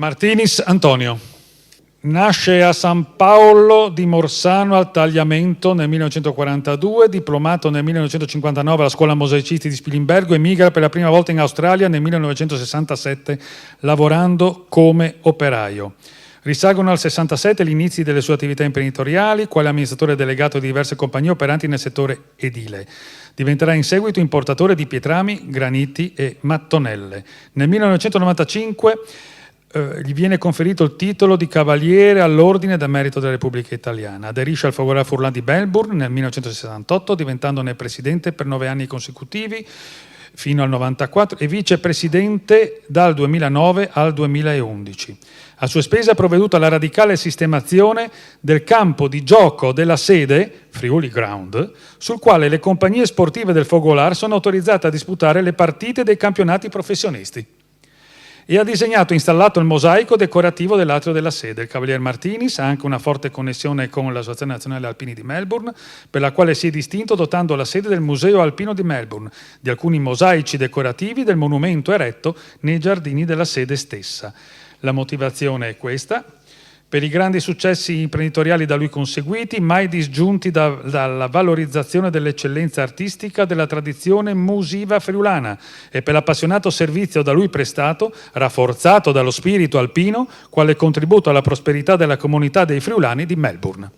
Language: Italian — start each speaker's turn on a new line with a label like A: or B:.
A: Martinis Antonio. Nasce a San Paolo di Morsano al Tagliamento nel 1942, diplomato nel 1959 alla Scuola Mosaicisti di Spilimbergo, emigra per la prima volta in Australia nel 1967 lavorando come operaio. Risalgono al 67 gli inizi delle sue attività imprenditoriali, quale amministratore delegato di diverse compagnie operanti nel settore edile. Diventerà in seguito importatore di pietrami, graniti e mattonelle. Nel 1995 gli viene conferito il titolo di Cavaliere all'Ordine del Merito della Repubblica Italiana. Aderisce al Focolare Furlan di Melbourne nel 1968, diventandone presidente per 9 anni consecutivi fino al 1994 e vicepresidente dal 2009 al 2011. A sue spese ha provveduto alla radicale sistemazione del campo di gioco della sede, Friuli Ground, sul quale le compagnie sportive del Focolare sono autorizzate a disputare le partite dei campionati professionisti. E ha disegnato e installato il mosaico decorativo dell'atrio della sede. Il Cavalier Martinis ha anche una forte connessione con l'Associazione Nazionale Alpini di Melbourne, per la quale si è distinto dotando la sede del Museo Alpino di Melbourne di alcuni mosaici decorativi del monumento eretto nei giardini della sede stessa. La motivazione è questa: per i grandi successi imprenditoriali da lui conseguiti, mai disgiunti dalla valorizzazione dell'eccellenza artistica della tradizione musiva friulana, e per l'appassionato servizio da lui prestato, rafforzato dallo spirito alpino, quale contributo alla prosperità della comunità dei friulani di Melbourne.